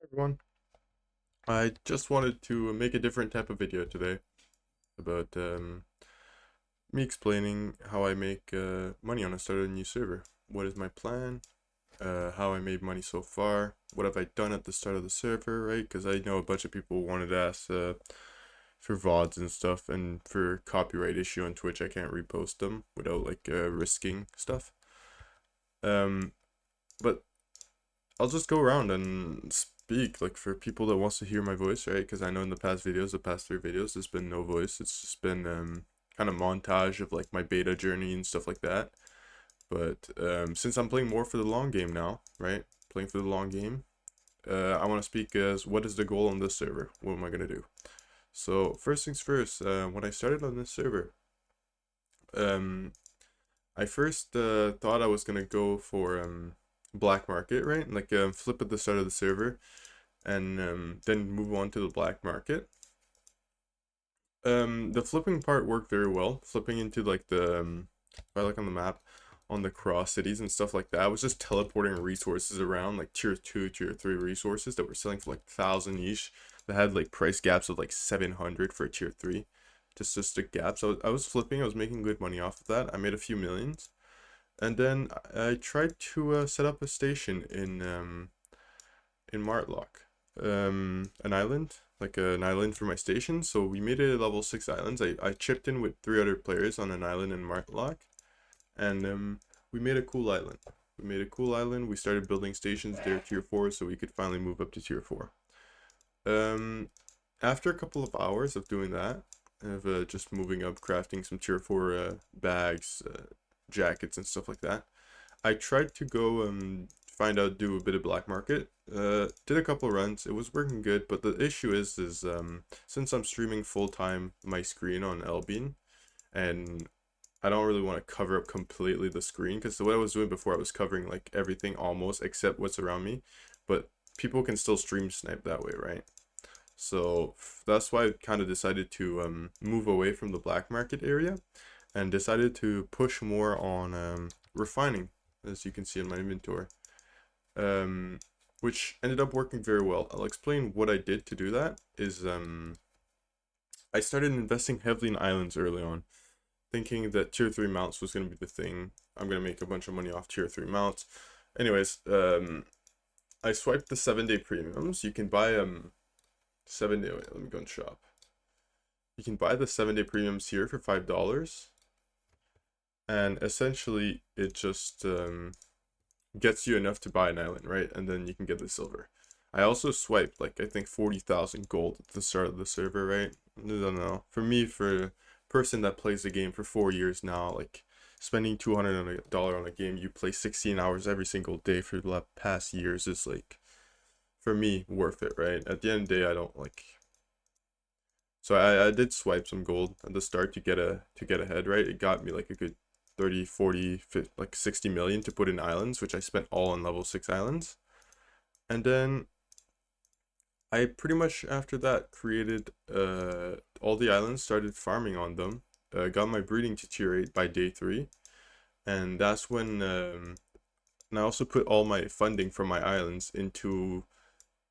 Everyone. I just wanted to make a different type of video today about me explaining how I make money on a start of a new server. What is my plan? How I made money so far? What have I done at the start of the server, right? Because I know a bunch of people wanted to ask for VODs and stuff, and for copyright issue on Twitch, I can't repost them without like risking stuff. Um, but I'll just go around and speak like for people that wants to hear my voice, right? Because I know in the past videos, the past three videos, there's been no voice. It's just been kind of montage of like my beta journey and stuff like that. But since I'm playing more for the long game now, right? Playing for the long game, I want to speak as what is the goal on this server? What am I gonna do? So first things first, when I started on this server, um, I first thought I was gonna go for black market, right? Like flip at the start of the server and then move on to the black market. The flipping part worked very well. Flipping into like the if I look on the map on the cross cities and stuff like that, I was just teleporting resources around like tier 2, tier 3 resources that were selling for like 1,000 each that had like price gaps of like 700 for tier 3. Just a gap. So I was flipping, I was making good money off of that. I made a few millions. And then I tried to set up a station in Martlock, an island, like an island for my station. So we made it a level 6 islands. I chipped in with 3 other players on an island in Martlock, and we made a cool island. We made a cool island. We started building stations there, tier 4, so we could finally move up to tier 4. Um, After a couple of hours of doing that, of just moving up, crafting some tier 4 bags, jackets, and stuff like that, I tried to go find out, do a bit of black market. Did a couple runs. It was working good, but the issue is since I'm streaming full time my screen on Elbean, and I don't really want to cover up completely the screen because what I was doing before, I was covering like everything almost except what's around me, but people can still stream snipe that way, right? So that's why I kind of decided to move away from the black market area and decided to push more on refining, as you can see in my inventory, um, which ended up working very well. I'll explain what I did to do that. Is I started investing heavily in islands early on, thinking that tier 3 mounts was going to be the thing. I'm going to make a bunch of money off tier 3 mounts. Anyways, I swiped the 7-day premiums. You can buy 7-day. Wait, let me go and shop. You can buy the 7-day premiums here for $5, and essentially it just gets you enough to buy an island, right? And then you can get the silver. I also swiped like I think 40,000 gold at the start of the server, right? I don't know. For me, for a person that plays the game for 4 years now, like spending $200 on a game you play 16 hours every single day for the past years is like, for me, worth it, right? At the end of the day, I don't like. So I did swipe some gold at the start to get ahead, right? It got me like a good 30, 40, 50, like 60 million to put in islands, which I spent all on level 6 islands. And then I pretty much after that created all the islands, started farming on them, got my breeding to tier 8 by day 3, and that's when and I also put all my funding from my islands into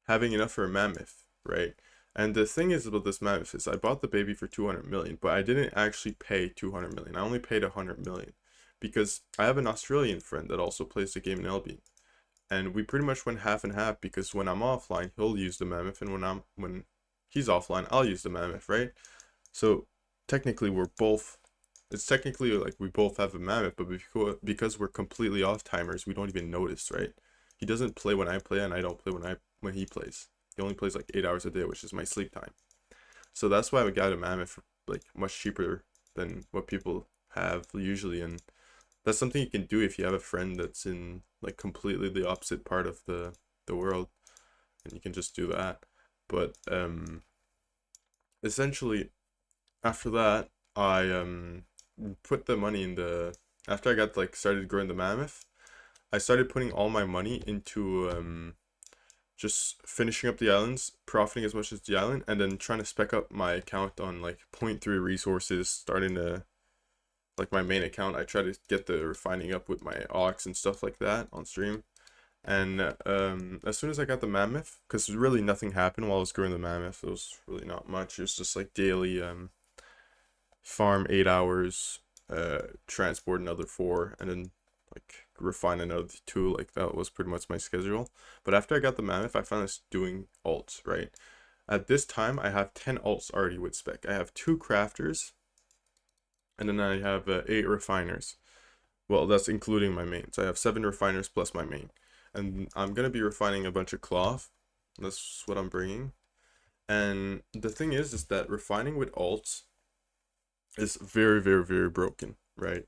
having enough for a mammoth, right? And the thing is about this mammoth is I bought the baby for 200 million, but I didn't actually pay 200 million. I only paid 100 million because I have an Australian friend that also plays the game in LB, and we pretty much went half and half because when I'm offline, he'll use the mammoth, and when he's offline, I'll use the mammoth, right? So technically, we're both. It's technically like we both have a mammoth, but because we're completely off timers, we don't even notice, right? He doesn't play when I play, and I don't play when he plays. He only plays like 8 hours a day, which is my sleep time. So that's why I got a mammoth for like much cheaper than what people have usually, and that's something you can do if you have a friend that's in like completely the opposite part of the world, and you can just do that. But essentially after that, I put the money in the after I got like started growing the mammoth, I started putting all my money into just finishing up the islands, profiting as much as the island, and then trying to spec up my account on like point 0.3 resources, starting to like my main account. I try to get the refining up with my ox and stuff like that on stream. And as soon as I got the mammoth, because really nothing happened while I was growing the mammoth, it was really not much. It was just like daily farm 8 hours, transport another 4, and then like refine another 2. Like that was pretty much my schedule. But after I got the mammoth, I found this doing alts, right? At this time, I have 10 alts already with spec. I have 2 crafters, and then I have 8 refiners. Well, that's including my main. So I have 7 refiners plus my main. And I'm going to be refining a bunch of cloth. That's what I'm bringing. And the thing is that refining with alts is very, very, very broken, right?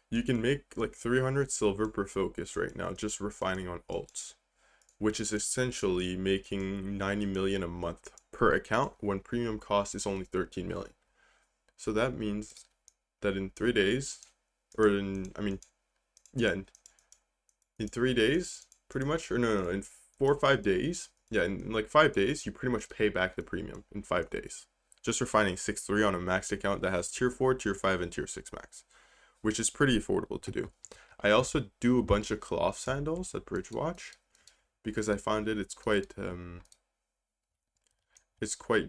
You can make like 300 silver per focus right now just refining on alts, which is essentially making 90 million a month per account when premium cost is only 13 million. So that means that in 3 days, or in, I mean, yeah, in 3 days, pretty much, or no, in 4 or 5 days, yeah, in like 5 days, you pretty much pay back the premium in 5 days. Just refining 6-3 on a max account that has tier 4, tier 5, and tier 6 max, which is pretty affordable to do. I also do a bunch of cloth sandals at Bridgewatch because I found it's quite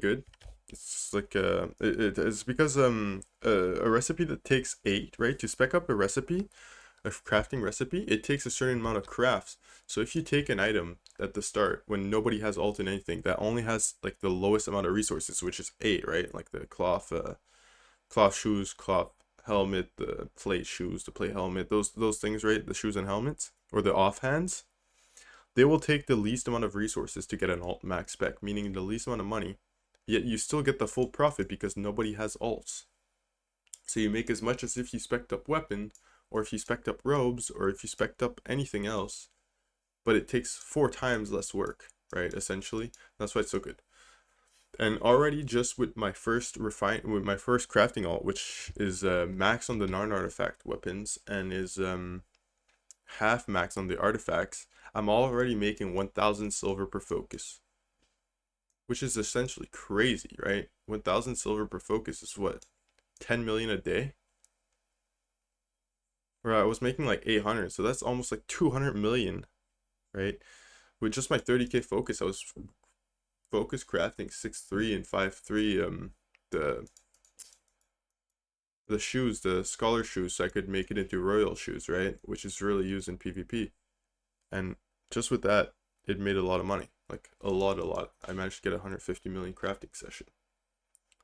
good. It's like it's because a recipe that takes 8, right? To spec up a recipe, a crafting recipe, it takes a certain amount of crafts. So if you take an item at the start when nobody has ult in anything that only has like the lowest amount of resources, which is 8, right? Like the cloth shoes, cloth helmet, the plate shoes, the plate helmet, those things, right? The shoes and helmets, or the offhands, they will take the least amount of resources to get an alt max spec, meaning the least amount of money, yet you still get the full profit because nobody has alts. So you make as much as if you spec'd up weapon, or if you spec'd up robes, or if you spec'd up anything else, but it takes 4 times less work, right? Essentially, that's why it's so good. And already just with my first crafting alt, which is max on the non-artifact weapons and is half max on the artifacts, I'm already making 1,000 silver per focus, which is essentially crazy, right? 1,000 silver per focus is what, 10 million a day? Or I was making like 800, so that's almost like 200 million, right? With just my 30k focus, I was focus crafting 6-3 and 5-3 the shoes, the scholar shoes, so I could make it into royal shoes, right? Which is really used in PvP. And just with that, it made a lot of money. Like a lot. I managed to get 150 million crafting session.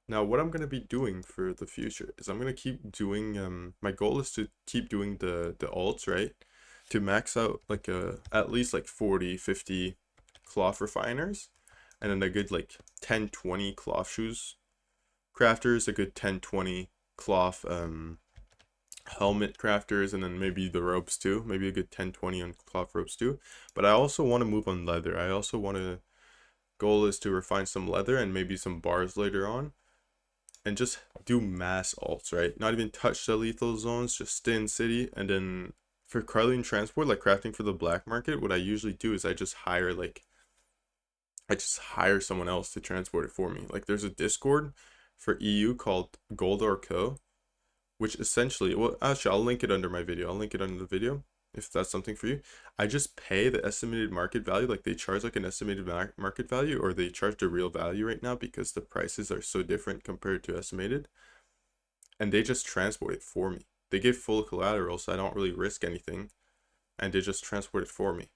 Now what I'm going to be doing for the future is I'm going to keep doing my goal is to keep doing the alts, right? To max out like at least like 40-50 cloth refiners, and then a good like 10-20 cloth shoes crafters, a good 10-20 cloth helmet crafters, and then maybe the ropes too, maybe a good 10-20 on cloth ropes too. But I also want to move on leather. I also want to, goal is to refine some leather and maybe some bars later on, and just do mass alts, right? Not even touch the lethal zones, just stay in city. And then for Carlian transport, like crafting for the black market, what I usually do is I just hire someone else to transport it for me. Like there's a Discord for EU called Gold or Co, which essentially, well, actually I'll link it under my video. I'll link it under the video if that's something for you. I just pay the estimated market value, like they charge like an estimated market value, or they charge the real value right now because the prices are so different compared to estimated, and they just transport it for me. They give full collateral, so I don't really risk anything, and they just transport it for me.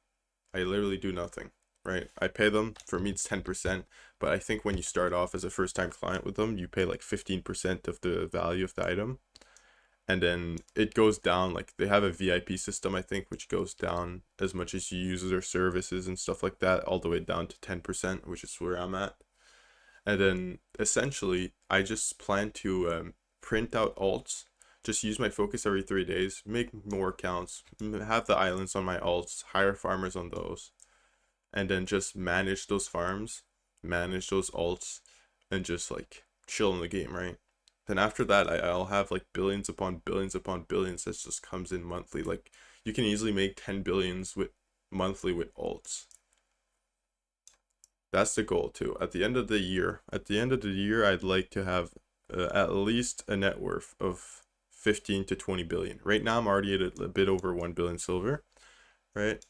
I literally do nothing, right? I pay them. For me it's 10%, but I think when you start off as a first time client with them, you pay like 15% of the value of the item, and then it goes down. Like they have a VIP system, I think, which goes down as much as you use their services and stuff like that, all the way down to 10%, which is where I'm at. And then essentially I just plan to print out alts, just use my focus every 3 days, make more accounts, have the islands on my alts, hire farmers on those, and then just manage those farms, manage those alts, and just like chill in the game, right? Then after that, I'll have like billions upon billions upon billions that just comes in monthly. Like you can easily make 10 billions with monthly with alts. That's the goal too. At the end of the year, I'd like to have at least a net worth of 15 to 20 billion. Right now, I'm already at a bit over 1 billion silver, right?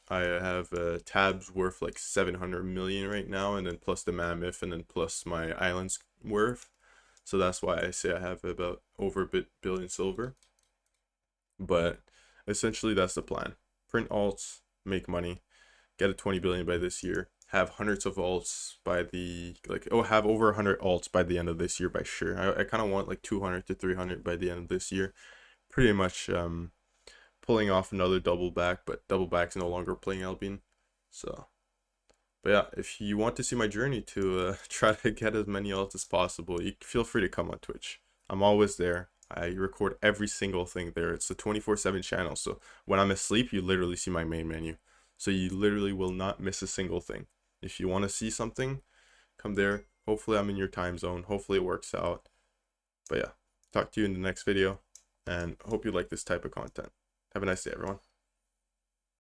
I have tabs worth like 700 million right now, and then plus the mammoth, and then plus my islands worth. So that's why I say I have about over a billion silver. But essentially, that's the plan. Print alts, make money, get a 20 billion by this year, have hundreds of alts by the have over 100 alts by the end of this year by sure. I kind of want like 200 to 300 by the end of this year. Pretty much pulling off another double back, but double back's no longer playing Albion. So, but yeah, if you want to see my journey to try to get as many alts as possible, you feel free to come on Twitch. I'm always there. I record every single thing there. It's a 24/7 channel. So when I'm asleep, you literally see my main menu. So you literally will not miss a single thing. If you want to see something, come there. Hopefully I'm in your time zone. Hopefully it works out. But yeah, talk to you in the next video, and hope you like this type of content. Have a nice day, everyone.